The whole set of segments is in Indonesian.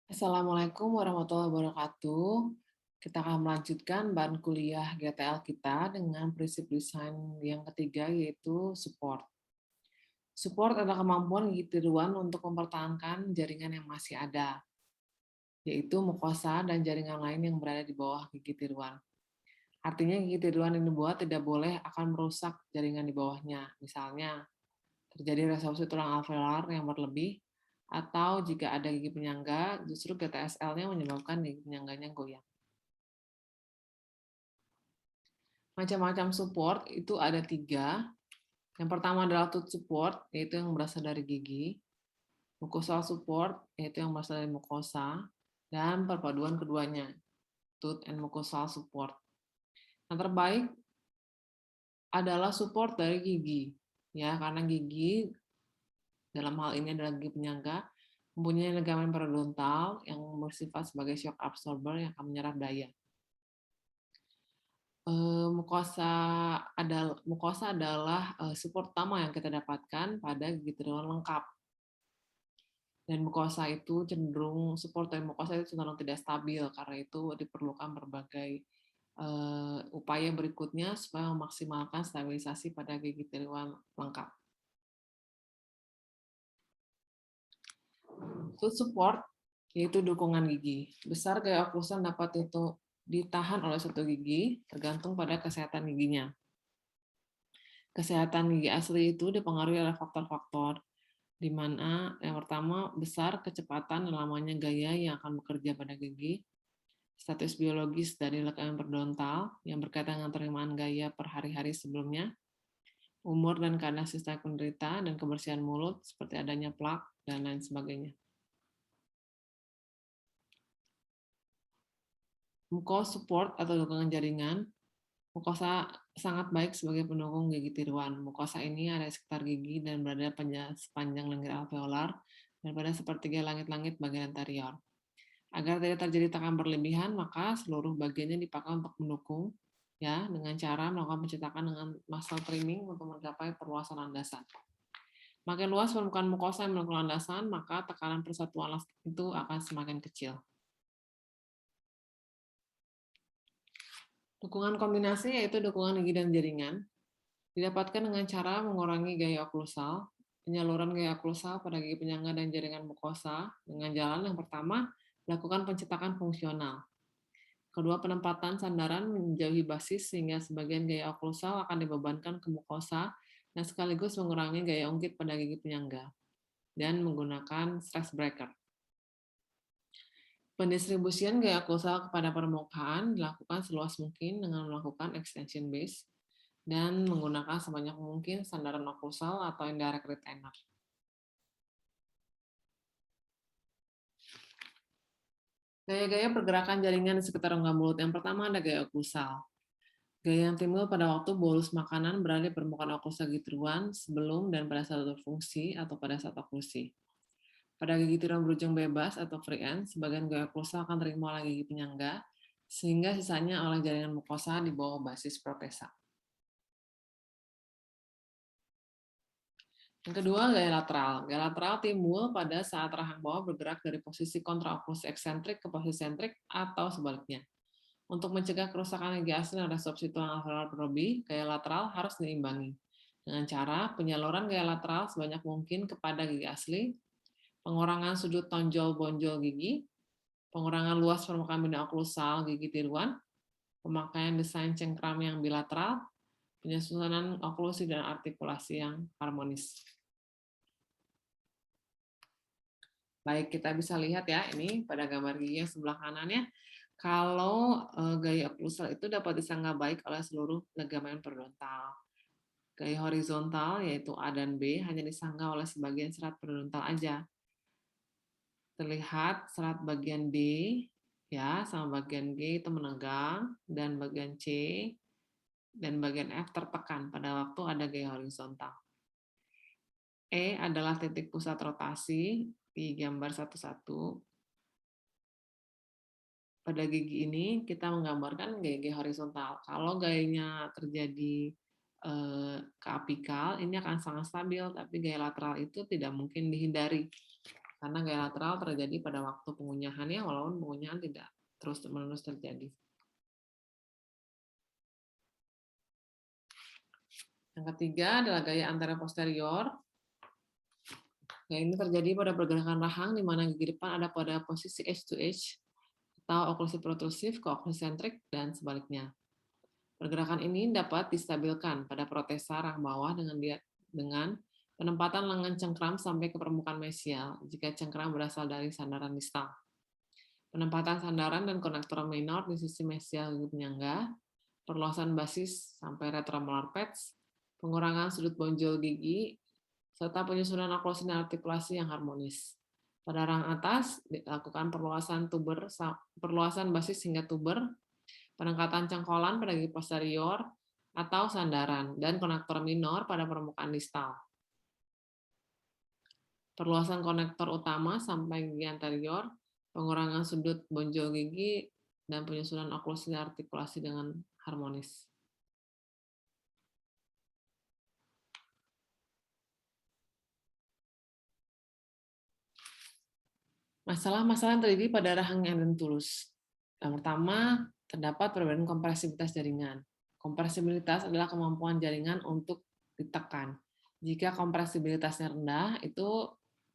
Assalamualaikum warahmatullahi wabarakatuh. Kita akan melanjutkan bahan kuliah GTL kita dengan prinsip desain yang ketiga, yaitu support. Support adalah kemampuan gigi tiruan untuk mempertahankan jaringan yang masih ada, yaitu mukosa dan jaringan lain yang berada di bawah gigi tiruan. Artinya gigi tiruan yang dibuat tidak boleh akan merusak jaringan di bawahnya. Misalnya, terjadi resorpsi tulang alveolar yang berlebih, atau jika ada gigi penyangga, justru GTSL-nya menyebabkan gigi penyangganya goyang. Macam-macam support itu ada 3. Yang pertama adalah tooth support, yaitu yang berasal dari gigi. Mucosal support, yaitu yang berasal dari mukosa. Dan perpaduan keduanya, tooth and mucosal support. Yang terbaik adalah support dari gigi, ya, karena gigi dalam hal ini adalah gigi penyangga mempunyai ligamen periodontal yang bersifat sebagai shock absorber yang akan menyerap daya. Mukosa adalah support utama yang kita dapatkan pada gigi tiruan lengkap. Dan mukosa itu cenderung support dari mukosa itu cenderung tidak stabil, karena itu diperlukan berbagai upaya berikutnya supaya memaksimalkan stabilisasi pada gigi tiruan lengkap. Tooth support yaitu dukungan gigi. Besar gaya oklusan dapat itu ditahan oleh satu gigi tergantung pada kesehatan giginya. Kesehatan gigi asli itu dipengaruhi oleh faktor-faktor, di mana yang pertama besar, kecepatan, dan lamanya gaya yang akan bekerja pada gigi, status biologis dari ligamen periodontal yang berkaitan dengan penerimaan gaya per hari-hari sebelumnya, umur dan keadaan sistem penderita, dan kebersihan mulut seperti adanya plak, dan lain sebagainya. Mucosal support atau dukungan jaringan. Mukosa sangat baik sebagai pendukung gigi tiruan. Mukosa ini ada di sekitar gigi dan berada sepanjang lengan alveolar dan pada sepertiga langit-langit bagian anterior. Agar tidak terjadi tekanan berlebihan, maka seluruh bagiannya dipakai untuk mendukung, ya, dengan cara melakukan pencetakan dengan muscle trimming untuk mencapai perluasan landasan. Makin luas permukaan mukosa yang melakukan landasan, maka tekanan persatuan elastik itu akan semakin kecil. Dukungan kombinasi yaitu dukungan gigi dan jaringan didapatkan dengan cara mengurangi gaya oklusal, penyaluran gaya oklusal pada gigi penyangga dan jaringan mukosa dengan jalan yang pertama, lakukan pencetakan fungsional. Kedua, penempatan sandaran menjauhi basis sehingga sebagian gaya oklusal akan dibebankan ke mukosa dan sekaligus mengurangi gaya ungkit pada gigi penyangga dan menggunakan stress breaker. Pendistribusian gaya oklusal kepada permukaan dilakukan seluas mungkin dengan melakukan extension base dan menggunakan sebanyak mungkin sandaran oklusal atau indirect retainer. Gaya-gaya pergerakan jaringan di sekitar rongga mulut. Yang pertama ada gaya oklusal. Gaya yang timbul pada waktu bolus makanan berada di permukaan oklusal gigi tiruan sebelum dan pada saat berfungsi atau pada saat oklusi. Pada gigi tiruan berujung bebas atau free end, sebagian gaya oklusal akan terima oleh gigi penyangga, sehingga sisanya oleh jaringan mukosa di bawah basis protesa. Yang kedua, gaya lateral. Gaya lateral timbul pada saat rahang bawah bergerak dari posisi kontraoklusi eksentrik ke posisi sentrik atau sebaliknya. Untuk mencegah kerusakan gigi asli dan resorpsi tulang alveolar berlebih, gaya lateral harus diimbangi dengan cara penyaluran gaya lateral sebanyak mungkin kepada gigi asli, pengurangan sudut tonjol bonjol gigi, pengurangan luas permukaan benda oklusal gigi tiruan, pemakaian desain cengkram yang bilateral, penyusunan oklusi dan artikulasi yang harmonis. Baik, kita bisa lihat ya, ini pada gambar gigi yang sebelah kanannya, kalau gaya oklusal itu dapat disangga baik oleh seluruh ligamen periodontal. Gaya horizontal, yaitu A dan B, hanya disangga oleh sebagian serat periodontal aja. Terlihat serat bagian D, ya, sama bagian G itu menegang, dan bagian C dan bagian F tertekan pada waktu ada gaya horizontal. E adalah titik pusat rotasi di gambar 11. Pada gigi ini kita menggambarkan gaya-gaya horizontal. Kalau gayanya terjadi ke apikal, ini akan sangat stabil, tapi gaya lateral itu tidak mungkin dihindari karena gaya lateral terjadi pada waktu pengunyahannya, walaupun pengunyahan tidak terus-menerus terjadi. Yang ketiga adalah gaya anterior posterior. Gaya ini terjadi pada pergerakan rahang di mana gigi depan ada pada posisi edge to edge atau oklusif protrusif ke oklusentrik dan sebaliknya. Pergerakan ini dapat distabilkan pada protesa rahang bawah dengan penempatan lengan cengkram sampai ke permukaan mesial jika cengkram berasal dari sandaran distal. Penempatan sandaran dan konektor minor di sisi mesial gigi penyangga, perluasan basis sampai retromolar patch, pengurangan sudut bonjol gigi, serta penyusunan oklusi dan artikulasi yang harmonis. Pada rahang atas dilakukan perluasan basis hingga tuber, peningkatan cengkolan pada gigi posterior atau sandaran, dan konektor minor pada permukaan distal. Perluasan konektor utama sampai gigi anterior, pengurangan sudut bonjol gigi, dan penyusunan oklusi dan artikulasi dengan harmonis. Masalah-masalah yang terjadi pada rahang yang dentulus. Yang pertama, terdapat perbedaan kompresibilitas jaringan. Kompresibilitas adalah kemampuan jaringan untuk ditekan. Jika kompresibilitasnya rendah, itu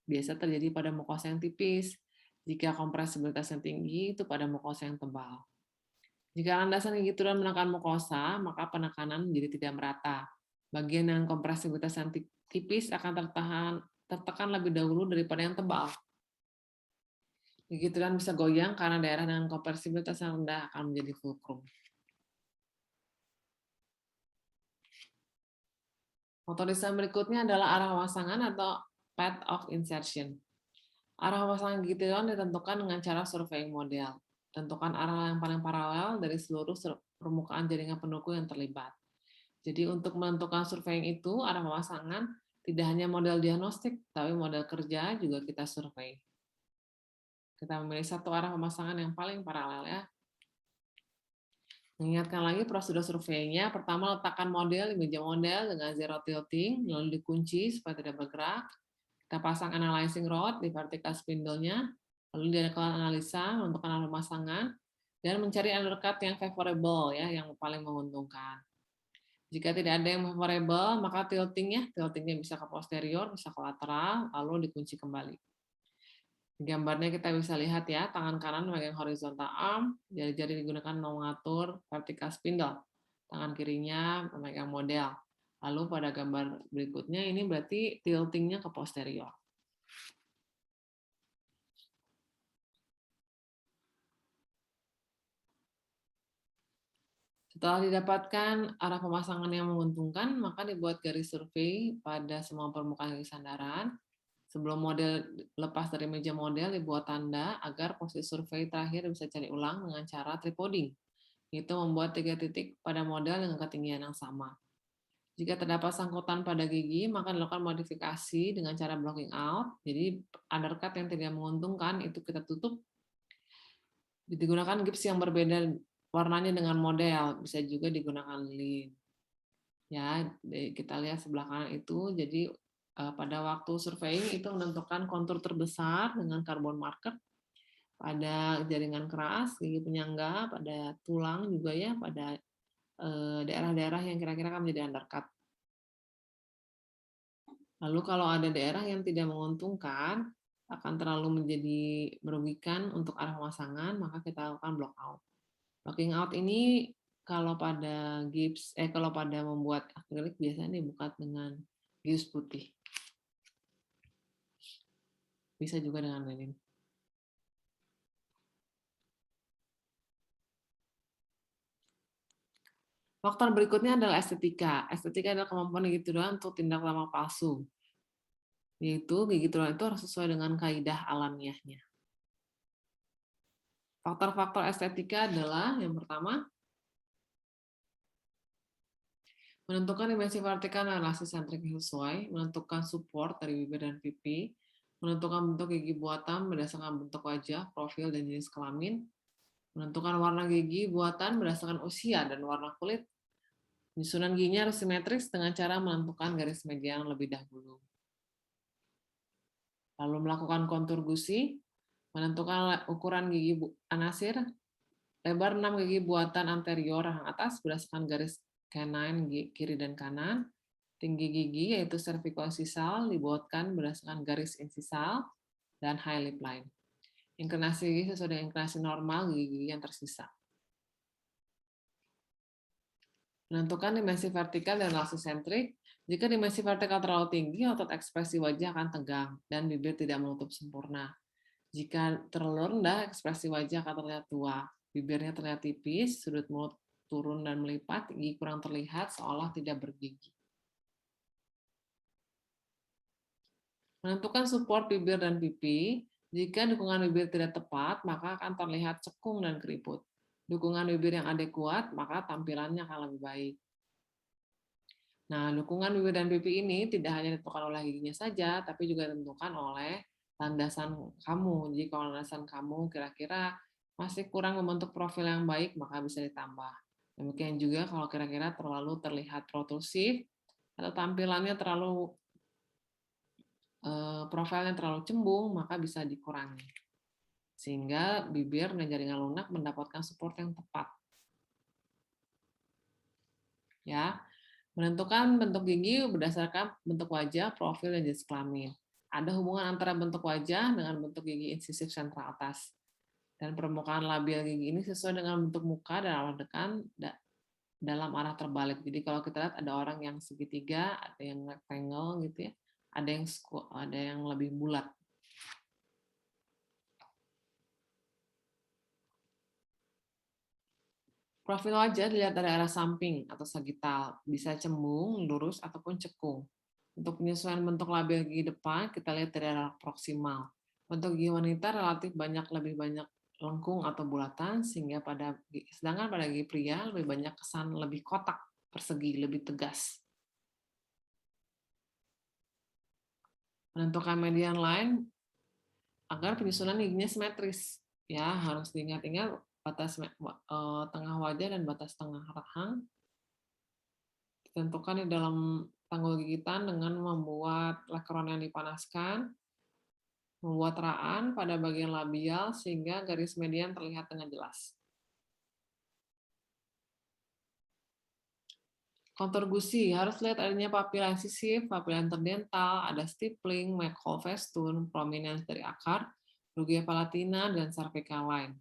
biasa terjadi pada mukosa yang tipis. Jika kompresibilitasnya tinggi, itu pada mukosa yang tebal. Jika landasan gigi turun menekan mukosa, maka penekanan menjadi tidak merata. Bagian yang kompresibilitas yang tipis akan tertekan lebih dahulu daripada yang tebal. Gigi tulang bisa goyang karena daerah dengan kompresibilitas yang rendah akan menjadi fulcrum. Foto desain berikutnya adalah arah pemasangan atau path of insertion. Arah pemasangan gigi tulang ditentukan dengan cara surveying model. Tentukan arah yang paling paralel dari seluruh permukaan jaringan pendukung yang terlibat. Jadi untuk menentukan surveying itu, arah pemasangan tidak hanya model diagnostik, tapi model kerja juga kita survei. Kita memilih satu arah pemasangan yang paling paralel ya. Mengingatkan lagi prosedur surveinya, pertama letakkan model di meja model dengan zero tilting, lalu dikunci supaya tidak bergerak. Kita pasang analyzing rod di vertical spindle-nya, lalu dilakukan analisa, menentukan arah pemasangan, dan mencari undercut yang favorable ya, yang paling menguntungkan. Jika tidak ada yang favorable, maka tiltingnya bisa ke posterior, bisa ke lateral, lalu dikunci kembali. Di gambarnya kita bisa lihat ya, tangan kanan memegang horizontal arm, jari-jari digunakan mengatur vertical spindle. Tangan kirinya memegang model. Lalu pada gambar berikutnya ini berarti tiltingnya ke posterior. Setelah didapatkan arah pemasangan yang menguntungkan, maka dibuat garis survei pada semua permukaan gigi sandaran. Sebelum model lepas dari meja model, dibuat tanda agar posisi survei terakhir bisa cari ulang dengan cara tripoding, yaitu membuat 3 titik pada model dengan ketinggian yang sama. Jika terdapat sangkutan pada gigi, maka dilakukan modifikasi dengan cara blocking out. Jadi undercut yang tidak menguntungkan itu kita tutup. Digunakan gips yang berbeda warnanya dengan model, bisa juga digunakan lin. Ya, kita lihat sebelah kanan itu, jadi pada waktu surveying itu menentukan kontur terbesar dengan karbon marker pada jaringan keras, gigi penyangga, pada tulang juga ya, pada daerah-daerah yang kira-kira akan menjadi undercut. Lalu kalau ada daerah yang tidak menguntungkan, akan terlalu menjadi merugikan untuk arah pemasangan, maka kita lakukan block out. Blocking out ini kalau pada gips, kalau pada membuat akrilik biasanya dibuka dengan gips putih. Bisa juga dengan lilin. Faktor berikutnya adalah estetika. Estetika adalah kemampuan gigi tulang untuk tindak lama palsu. Yaitu gigi tulang itu harus sesuai dengan kaidah alamiahnya. Faktor-faktor estetika adalah yang pertama, menentukan dimensi vertikal dan lasis sentrik yang sesuai, menentukan support dari bibir dan pipi, menentukan bentuk gigi buatan berdasarkan bentuk wajah, profil, dan jenis kelamin, menentukan warna gigi buatan berdasarkan usia dan warna kulit. Penyusunan giginya harus simetris dengan cara menentukan garis median lebih dahulu. Lalu melakukan kontur gusi, menentukan ukuran gigi anasir, lebar 6 gigi buatan anterior rahang atas berdasarkan garis canine kiri dan kanan, tinggi gigi yaitu cervicoincisal dibuatkan berdasarkan garis insisal, dan high lip line. Inklinasi gigi sesuai dengan inklinasi normal gigi yang tersisa. Menentukan dimensi vertikal dan laksisentrik. Jika dimensi vertikal terlalu tinggi, otot ekspresi wajah akan tegang dan bibir tidak menutup sempurna. Jika terlalu rendah, ekspresi wajah akan terlihat tua. Bibirnya terlihat tipis, sudut mulut turun dan melipat, gigi kurang terlihat seolah tidak bergigi. Menentukan support bibir dan pipi. Jika dukungan bibir tidak tepat, maka akan terlihat cekung dan keriput. Dukungan bibir yang adekuat, maka tampilannya akan lebih baik. Nah, dukungan bibir dan pipi ini tidak hanya ditentukan oleh giginya saja, tapi juga ditentukan oleh landasan kamu. Jika landasan kamu kira-kira masih kurang membentuk profil yang baik, maka bisa ditambah. Demikian juga kalau kira-kira terlalu terlihat protrusif atau tampilannya terlalu profilnya terlalu cembung, maka bisa dikurangi. Sehingga bibir dan jaringan lunak mendapatkan support yang tepat. Ya, menentukan bentuk gigi berdasarkan bentuk wajah, profil, dan jenis kelamin. Ada hubungan antara bentuk wajah dengan bentuk gigi insisif sentral atas. Dan permukaan labial gigi ini sesuai dengan bentuk muka dan arah dekan dalam arah terbalik. Jadi kalau kita lihat ada orang yang segitiga, ada yang rectangle gitu ya, ada yang lebih bulat. Profil wajah dilihat dari arah samping atau sagital, bisa cembung, lurus, ataupun cekung. Untuk penyesuaian bentuk labial gigi depan, kita lihat dari arah proksimal. Bentuk gigi wanita relatif lebih banyak lengkung atau bulatan, sedangkan pada gigi pria lebih banyak kesan lebih kotak, persegi, lebih tegas. Menentukan median line agar penyusunan giginya simetris. Ya, harus diingat-ingat batas tengah wajah dan batas tengah rahang ditentukan di dalam tanggul gigitan dengan membuat lekron yang dipanaskan, membuat raan pada bagian labial sehingga garis median terlihat dengan jelas. Kontur gusi harus lihat adanya papila insisif, papila interdental, ada stippling, McCall festun, prominence dari akar, rugia palatina, dan cervical line.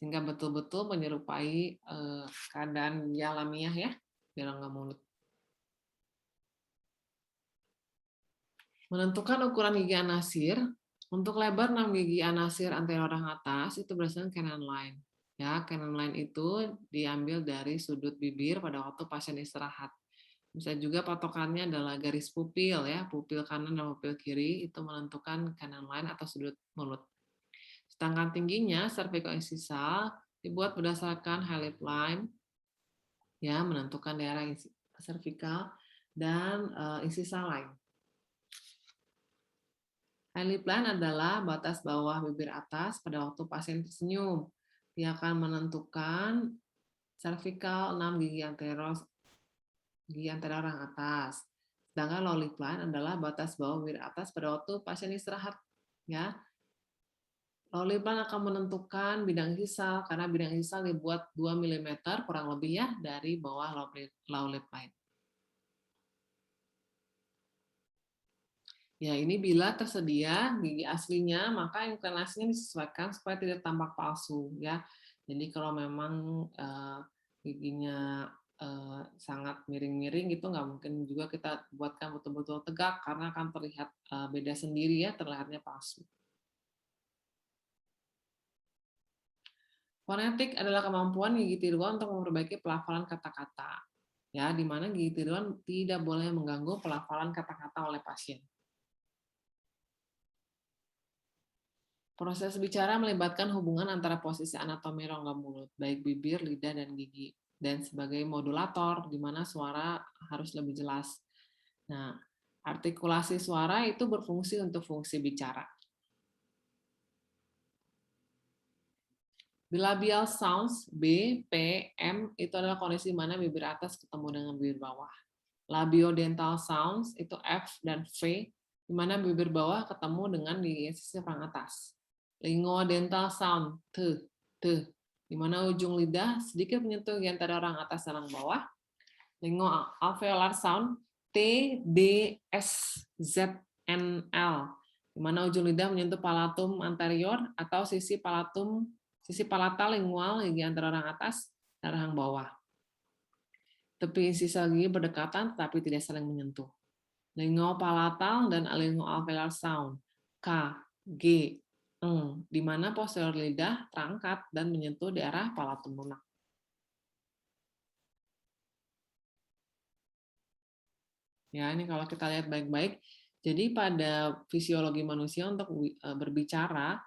Sehingga betul-betul menyerupai keadaan gigi alamiah ya, di rongga mulut. Menentukan ukuran gigi anasir, untuk lebar 6 gigi anasir anterior rahang atas itu berdasarkan canine line. Ya, canine line itu diambil dari sudut bibir pada waktu pasien istirahat. Bisa juga patokannya adalah garis pupil ya, pupil kanan dan pupil kiri itu menentukan canine line atau sudut mulut. Sedangkan tingginya cervicoincisal dibuat berdasarkan high lip line ya, menentukan daerah cervical dan incisal line. High lip line adalah batas bawah bibir atas pada waktu pasien tersenyum. Dia akan menentukan cervical 6 gigi anterior rahang atas. Sedangkan low lip line adalah batas bawah bibir atas pada waktu pasien istirahat. Ya, low lip line akan menentukan bidang insisal karena bidang insisal dibuat 2 mm kurang lebih ya dari bawah low lip line. Ya, ini bila tersedia gigi aslinya, maka inklinasinya disesuaikan supaya tidak tampak palsu ya. Jadi kalau memang giginya sangat miring-miring gitu nggak mungkin juga kita buatkan betul-betul tegak karena akan terlihat beda sendiri ya, terlihatnya palsu. Fonetik adalah kemampuan gigi tiruan untuk memperbaiki pelafalan kata-kata, ya, di mana gigi tiruan tidak boleh mengganggu pelafalan kata-kata oleh pasien. Proses bicara melibatkan hubungan antara posisi anatomi rongga mulut, baik bibir, lidah, dan gigi, dan sebagai modulator, di mana suara harus lebih jelas. Nah, artikulasi suara itu berfungsi untuk fungsi bicara. Bilabial sounds B, P, M itu adalah kondisi mana bibir atas ketemu dengan bibir bawah. Labiodental sounds itu F dan V di mana bibir bawah ketemu dengan di sisi paling atas. Linguodental sound, t, di mana ujung lidah sedikit menyentuh di antara orang atas dan orang bawah. Linguoalveolar sound, t, d, s, z, n, l, di mana ujung lidah menyentuh palatum anterior atau sisi palatal lingual di antara orang atas dan orang bawah. Tepi sisa gigi berdekatan tetapi tidak saling menyentuh. Linguopalatal dan linguoalveolar sound, k, g, eng, di mana posterior lidah terangkat dan menyentuh di arah palatum lunak. Ya, ini kalau kita lihat baik-baik, jadi pada fisiologi manusia untuk berbicara,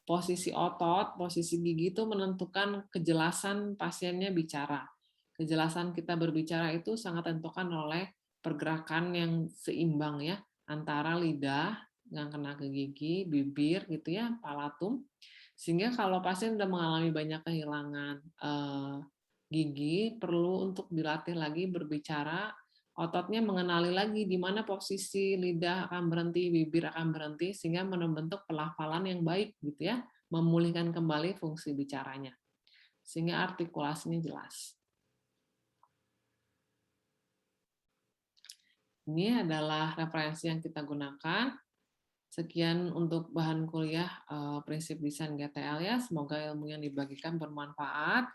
posisi otot, posisi gigi itu menentukan kejelasan pasiennya bicara. Kejelasan kita berbicara itu sangat tentukan oleh pergerakan yang seimbang ya antara lidah yang kena ke gigi, bibir gitu ya, palatum. Sehingga kalau pasien sudah mengalami banyak kehilangan gigi, perlu untuk dilatih lagi berbicara, ototnya mengenali lagi di mana posisi lidah akan berhenti, bibir akan berhenti, sehingga membentuk pelafalan yang baik gitu ya, memulihkan kembali fungsi bicaranya, sehingga artikulasinya jelas. Ini adalah referensi yang kita gunakan. Sekian untuk bahan kuliah prinsip desain GTL ya. Semoga ilmu yang dibagikan bermanfaat.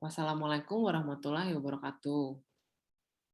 Wassalamualaikum warahmatullahi wabarakatuh.